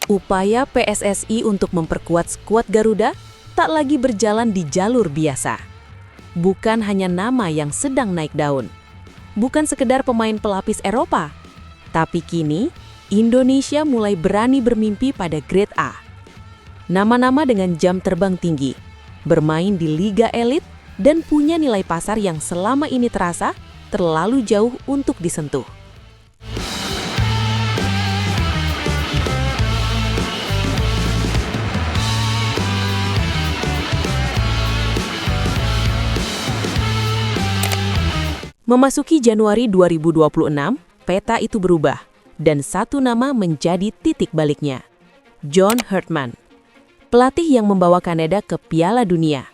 Upaya PSSI untuk memperkuat skuad Garuda tak lagi berjalan di jalur biasa. Bukan hanya nama yang sedang naik daun. Bukan sekedar pemain pelapis Eropa. Tapi kini, Indonesia mulai berani bermimpi pada grade A. Nama-nama dengan jam terbang tinggi, bermain di liga elit, dan punya nilai pasar yang selama ini terasa terlalu jauh untuk disentuh. Memasuki Januari 2026, peta itu berubah, dan satu nama menjadi titik baliknya. John Herdman. Pelatih yang membawa Kanada ke Piala Dunia.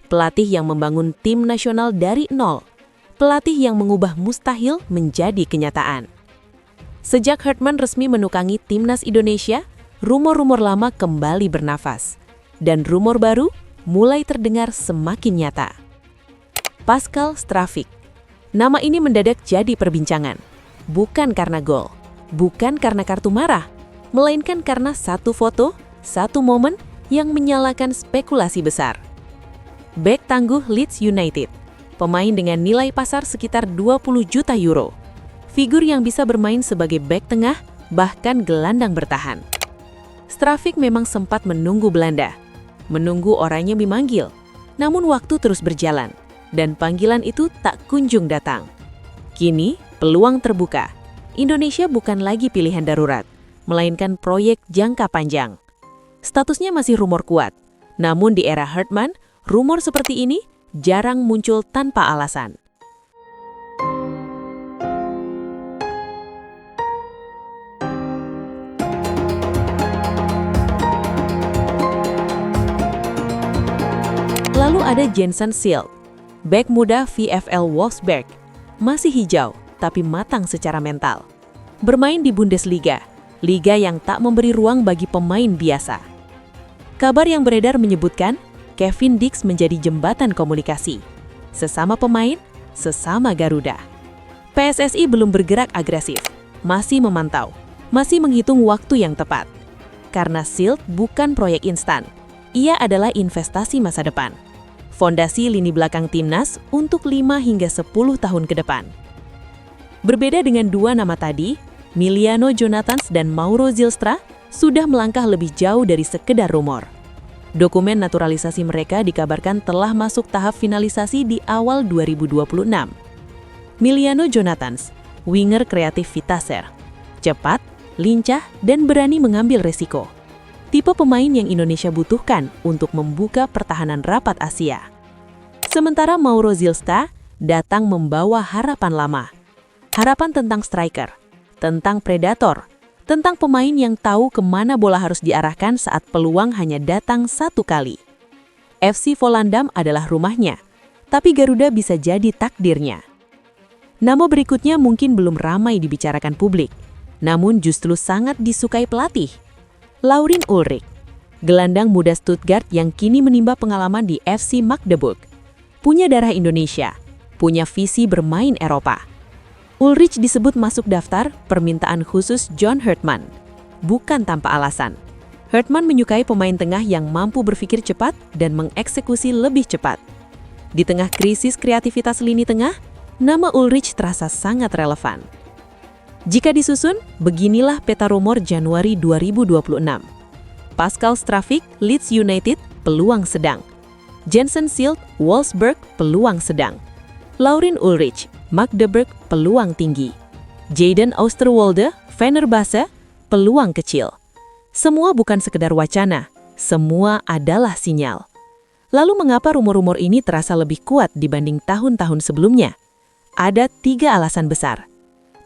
Pelatih yang membangun tim nasional dari nol. Pelatih yang mengubah mustahil menjadi kenyataan. Sejak Herdman resmi menukangi timnas Indonesia, rumor-rumor lama kembali bernafas. Dan rumor baru mulai terdengar semakin nyata. Pascal Stravic. Nama ini mendadak jadi perbincangan. Bukan karena gol, bukan karena kartu merah, melainkan karena satu foto, satu momen yang menyalakan spekulasi besar. Bek tangguh Leeds United, pemain dengan nilai pasar sekitar 20 juta euro. Figur yang bisa bermain sebagai bek tengah, bahkan gelandang bertahan. Stravic memang sempat menunggu Belanda, menunggu orangnya dimanggil, namun waktu terus berjalan. Dan panggilan itu tak kunjung datang. Kini, peluang terbuka. Indonesia bukan lagi pilihan darurat, melainkan proyek jangka panjang. Statusnya masih rumor kuat, namun di era Herdman, rumor seperti ini jarang muncul tanpa alasan. Lalu ada Jensen Seelt. Bek muda VfL Wolfsburg, masih hijau tapi matang secara mental. Bermain di Bundesliga, liga yang tak memberi ruang bagi pemain biasa. Kabar yang beredar menyebutkan Kevin Dix menjadi jembatan komunikasi. Sesama pemain, sesama Garuda. PSSI belum bergerak agresif, masih memantau, masih menghitung waktu yang tepat. Karena Seelt bukan proyek instan, ia adalah investasi masa depan. Fondasi lini belakang timnas untuk 5 hingga 10 tahun ke depan. Berbeda dengan dua nama tadi, Miliano Jonathans dan Mauro Zylstra sudah melangkah lebih jauh dari sekedar rumor. Dokumen naturalisasi mereka dikabarkan telah masuk tahap finalisasi di awal 2026. Miliano Jonathans, winger kreatif Vitesse, cepat, lincah, dan berani mengambil resiko. Tipe pemain yang Indonesia butuhkan untuk membuka pertahanan rapat Asia. Sementara Mauro Zylstra datang membawa harapan lama. Harapan tentang striker, tentang predator, tentang pemain yang tahu kemana bola harus diarahkan saat peluang hanya datang satu kali. FC Volendam adalah rumahnya, tapi Garuda bisa jadi takdirnya. Nama berikutnya mungkin belum ramai dibicarakan publik, namun justru sangat disukai pelatih. Laurin Ulrich, gelandang muda Stuttgart yang kini menimba pengalaman di FC Magdeburg. Punya darah Indonesia, punya visi bermain Eropa. Ulrich disebut masuk daftar permintaan khusus John Herdman. Bukan tanpa alasan. Herdman menyukai pemain tengah yang mampu berpikir cepat dan mengeksekusi lebih cepat. Di tengah krisis kreativitas lini tengah, nama Ulrich terasa sangat relevan. Jika disusun, beginilah peta rumor Januari 2026. Pascal Stravic, Leeds United, peluang sedang. Jensen Seelt, Wolfsburg, peluang sedang. Laurin Ulrich, Magdeburg, peluang tinggi. Jadon Oosterwolde, Fenerbahce, peluang kecil. Semua bukan sekedar wacana, semua adalah sinyal. Lalu mengapa rumor-rumor ini terasa lebih kuat dibanding tahun-tahun sebelumnya? Ada 3 alasan besar.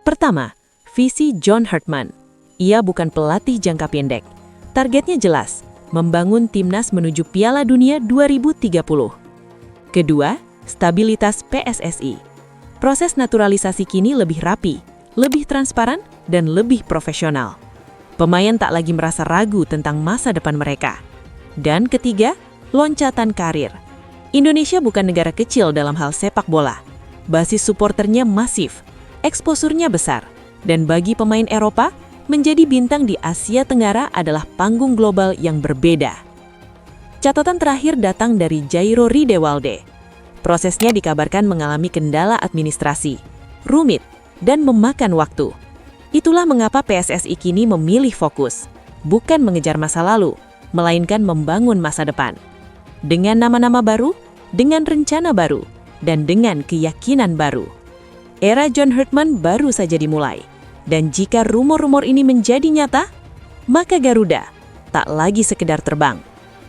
Pertama, visi John Herdman. Ia bukan pelatih jangka pendek. Targetnya jelas, membangun timnas menuju Piala Dunia 2030. Kedua, stabilitas PSSI. Proses naturalisasi kini lebih rapi, lebih transparan, dan lebih profesional. Pemain tak lagi merasa ragu tentang masa depan mereka. Dan ketiga, loncatan karir. Indonesia bukan negara kecil dalam hal sepak bola. Basis suporternya masif, eksposurnya besar. Dan bagi pemain Eropa, menjadi bintang di Asia Tenggara adalah panggung global yang berbeda. Catatan terakhir datang dari Jairo Ridewalde. Prosesnya dikabarkan mengalami kendala administrasi, rumit, dan memakan waktu. Itulah mengapa PSSI kini memilih fokus, bukan mengejar masa lalu, melainkan membangun masa depan. Dengan nama-nama baru, dengan rencana baru, dan dengan keyakinan baru. Era John Herdman baru saja dimulai. Dan jika rumor-rumor ini menjadi nyata, maka Garuda tak lagi sekedar terbang.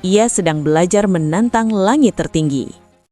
Ia sedang belajar menantang langit tertinggi.